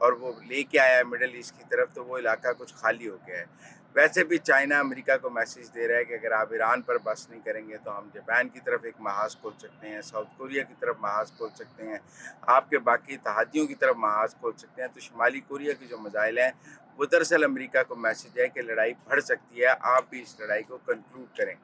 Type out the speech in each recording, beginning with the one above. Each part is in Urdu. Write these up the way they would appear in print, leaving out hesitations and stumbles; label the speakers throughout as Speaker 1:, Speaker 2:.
Speaker 1: اور وہ لے کے آیا ہے مڈل ایسٹ کی طرف، تو وہ علاقہ کچھ خالی ہو گیا ہے۔ ویسے بھی چائنا امریکہ کو میسیج دے رہا ہے کہ اگر آپ ایران پر بس نہیں کریں گے تو ہم جاپان کی طرف ایک محاذ کھول سکتے ہیں، ساؤتھ کوریا کی طرف محاذ کھول سکتے ہیں، آپ کے باقی اتحادیوں کی طرف محاذ کھول سکتے ہیں۔ تو شمالی کوریا کی جو میزائل ہیں وہ دراصل امریکہ کو میسیج ہے کہ لڑائی بڑھ سکتی ہے، آپ بھی اس لڑائی کو کنکلوڈ کریں۔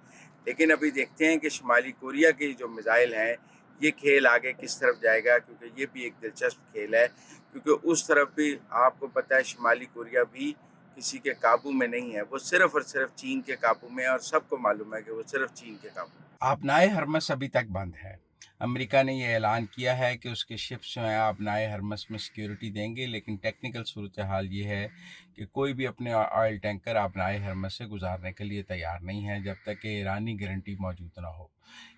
Speaker 1: لیکن ابھی دیکھتے ہیں کہ شمالی کوریا کی جو میزائل ہیں یہ کھیل آگے کس طرف جائے گا، کیونکہ یہ بھی ایک دلچسپ کھیل ہے، کیونکہ اس طرف بھی آپ کو پتہ ہے شمالی کوریا بھی کسی کے قابو میں نہیں ہے، وہ صرف اور صرف چین کے قابو میں ہے، اور سب کو معلوم ہے کہ وہ صرف چین کے قابو میں۔ آبنائے ہرمس ابھی تک بند ہے۔ امریکہ نے یہ اعلان کیا ہے کہ اس کے شپس جو ہیں آبنائے ہرمس میں سیکیورٹی دیں گے، لیکن ٹیکنیکل صورتحال یہ ہے کہ کوئی بھی اپنے آئل ٹینکر آبنائے ہرمس سے گزارنے کے لیے تیار نہیں ہے جب تک کہ ایرانی گارنٹی موجود نہ ہو۔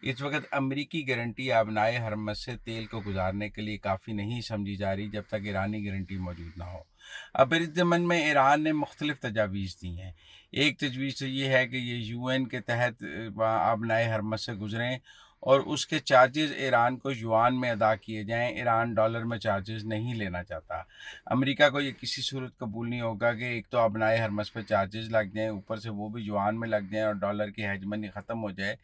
Speaker 1: اس وقت امریکی گارنٹی آبنائے ہرمس سے تیل کو گزارنے کے لیے کافی نہیں سمجھی جا رہی جب تک ایرانی گارنٹی موجود نہ ہو۔ اب اس ضمن میں ایران نے مختلف تجاویز دی ہیں۔ ایک تجویز تو یہ ہے کہ یہ UN کے تحت آبنائے ہرمس سے گزریں اور اس کے چارجز ایران کو یوان میں ادا کیے جائیں۔ ایران ڈالر میں چارجز نہیں لینا چاہتا۔ امریکہ کو یہ کسی صورت قبول نہیں ہوگا کہ ایک تو آبنائے ہرمس پہ چارجز لگ جائیں، اوپر سے وہ بھی یوان میں لگ جائیں اور ڈالر کی ہیجمنی ختم ہو جائے۔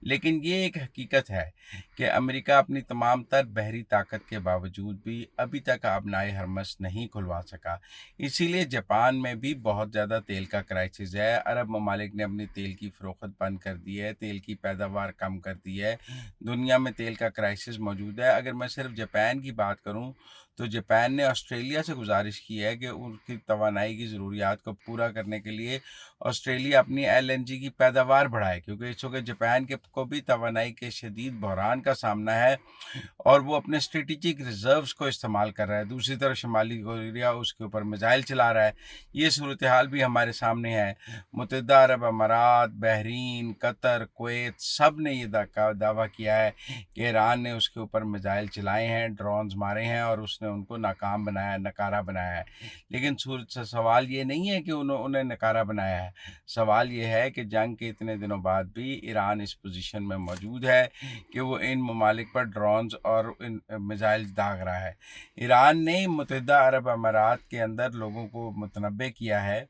Speaker 1: لیکن یہ ایک حقیقت ہے کہ امریکہ اپنی تمام تر بحری طاقت کے باوجود بھی ابھی تک آبنائے ہرمس نہیں کھلوا سکا۔ اسی لیے جاپان میں بھی بہت زیادہ تیل کا کرائسس ہے۔ عرب ممالک نے اپنی تیل کی فروخت بند کر دی ہے، تیل کی پیداوار کم کر دی ہے، دنیا میں تیل کا کرائسس موجود ہے۔ اگر میں صرف جاپان کی بات کروں تو جاپان نے آسٹریلیا سے گزارش کی ہے کہ ان کی توانائی کی ضروریات کو پورا کرنے کے لیے آسٹریلیا اپنی LNG کی پیداوار بڑھائے، کیونکہ اس وقت جاپان کو بھی توانائی کے شدید بحران کا سامنا ہے اور وہ اپنے اسٹریٹجک ریزروز کو استعمال کر رہا ہے۔ دوسری طرف شمالی کوریا اس کے اوپر میزائل چلا رہا ہے۔ یہ صورتحال بھی ہمارے سامنے ہے۔ متحدہ عرب امارات، بحرین، قطر، کویت سب نے یہ دعویٰ کیا ہے کہ ایران نے اس کے اوپر میزائل چلائے ہیں، ڈرونز مارے ہیں اور اس نے ان کو ناکام بنایا، نکارہ بنایا ہے۔ لیکن سوال یہ نہیں ہے کہ انہیں نکارہ بنایا ہے، سوال یہ ہے کہ جنگ کے اتنے دنوں بعد بھی ایران اس پوزیشن میں موجود ہے کہ وہ ان ممالک پر ڈرونز اور میزائل داغ رہا ہے۔ ایران نے متحدہ عرب امارات کے اندر لوگوں کو متنبہ کیا ہے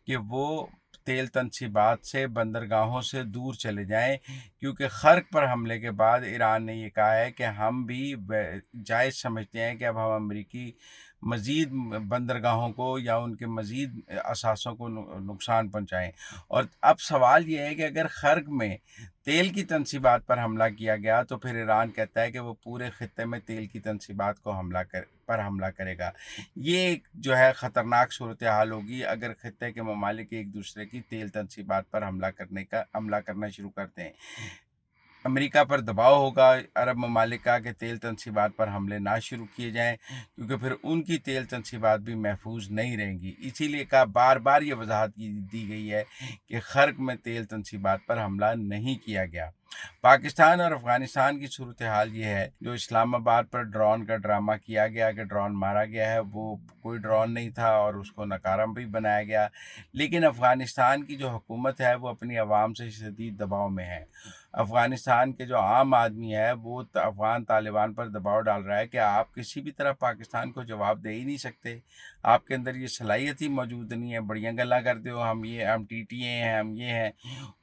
Speaker 1: کہ وہ تیل تنصیبات سے، بندرگاہوں سے دور چلے جائیں، کیونکہ خرق پر حملے کے بعد ایران نے یہ کہا ہے کہ ہم بھی جائز سمجھتے ہیں کہ اب ہم امریکی مزید بندرگاہوں کو یا ان کے مزید اثاثوں کو نقصان پہنچائیں۔ اور اب سوال یہ ہے کہ اگر خرق میں تیل کی تنصیبات پر حملہ کیا گیا تو پھر ایران کہتا ہے کہ وہ پورے خطے میں تیل کی تنصیبات کو حملہ کرے گا۔ یہ ایک جو ہے خطرناک صورتحال ہوگی اگر خطے کے ممالک ایک دوسرے کی تیل تنصیبات پر حملہ کرنا شروع کرتے ہیں۔ امریکہ پر دباؤ ہوگا عرب ممالک کا کہ تیل تنصیبات پر حملے نہ شروع کیے جائیں، کیونکہ پھر ان کی تیل تنصیبات بھی محفوظ نہیں رہیں گی۔ اسی لیے بار بار یہ وضاحت دی گئی ہے کہ خرق میں تیل تنصیبات پر حملہ نہیں کیا گیا۔ پاکستان اور افغانستان کی صورتحال یہ ہے، جو اسلام آباد پر ڈرون کا ڈرامہ کیا گیا کہ ڈرون مارا گیا ہے، وہ کوئی ڈرون نہیں تھا اور اس کو ناکارہ بھی بنایا گیا۔ لیکن افغانستان کی جو حکومت ہے وہ اپنی عوام سے شدید دباؤ میں ہے۔ افغانستان کے جو عام آدمی ہے وہ افغان طالبان پر دباؤ ڈال رہا ہے کہ آپ کسی بھی طرح پاکستان کو جواب دے ہی نہیں سکتے، آپ کے اندر یہ صلاحیت ہی موجود نہیں ہے، بڑیاں گلاں کرتے ہو، ہم TTA ہیں، ہم یہ ہیں۔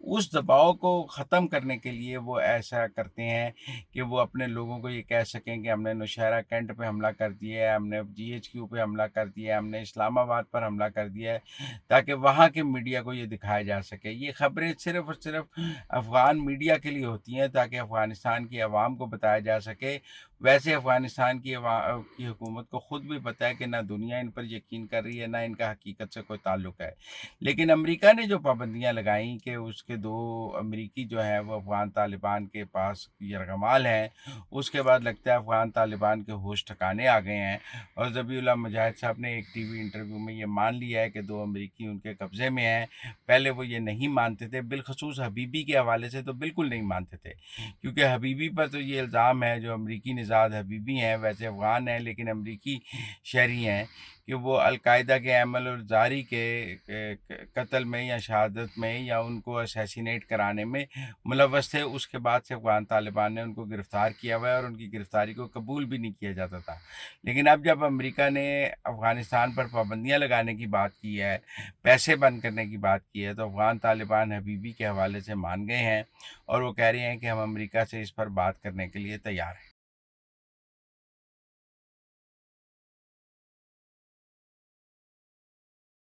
Speaker 1: اس دباؤ کو ختم کرنے کے لیے وہ ایسا کرتے ہیں کہ وہ اپنے لوگوں کو یہ کہہ سکیں کہ ہم نے نوشہرہ کینٹ پہ حملہ کر دیا ہے، ہم نے GHQ پہ حملہ کر دیا ہے، ہم نے اسلام آباد پر حملہ کر دیا ہے، تاکہ وہاں کے میڈیا کو یہ دکھایا جا سکے۔ یہ خبریں صرف اور صرف افغان میڈیا کے لیے ہوتی ہیں تاکہ افغانستان کی عوام کو بتایا جا سکے۔ ویسے افغانستان کی حکومت کو خود بھی پتہ ہے کہ نہ دنیا ان پر یقین کر رہی ہے، نہ ان کا حقیقت سے کوئی تعلق ہے۔ لیکن امریکہ نے جو پابندیاں لگائیں کہ اس کے 2 امریکی جو ہیں وہ افغان طالبان کے پاس یرغمال ہیں، اس کے بعد لگتا ہے افغان طالبان کے ہوش ٹھکانے آ گئے ہیں، اور ذبیح اللہ مجاہد صاحب نے ایک TV انٹرویو میں یہ مان لیا ہے کہ 2 امریکی ان کے قبضے میں ہیں۔ پہلے وہ یہ نہیں مانتے تھے، بالخصوص حبیبی کے حوالے سے تو بالکل نہیں مانتے تھے، کیونکہ حبیبی پر تو یہ الزام ہے جو امریکی نظام شہزاد حبیبی ہیں، ویسے افغان ہیں لیکن امریکی شہری ہیں، کہ وہ القاعدہ کے ایمن الزاری کے قتل میں یا شہادت میں یا ان کو اسیسینیٹ کرانے میں ملوث تھے۔ اس کے بعد سے افغان طالبان نے ان کو گرفتار کیا ہوا ہے اور ان کی گرفتاری کو قبول بھی نہیں کیا جاتا تھا۔ لیکن اب جب امریکہ نے افغانستان پر پابندیاں لگانے کی بات کی ہے، پیسے بند کرنے کی بات کی ہے، تو افغان طالبان حبیبی کے حوالے سے مان گئے ہیں اور وہ کہہ رہے ہیں کہ ہم امریکہ سے اس پر بات کرنے کے لیے تیار ہیں۔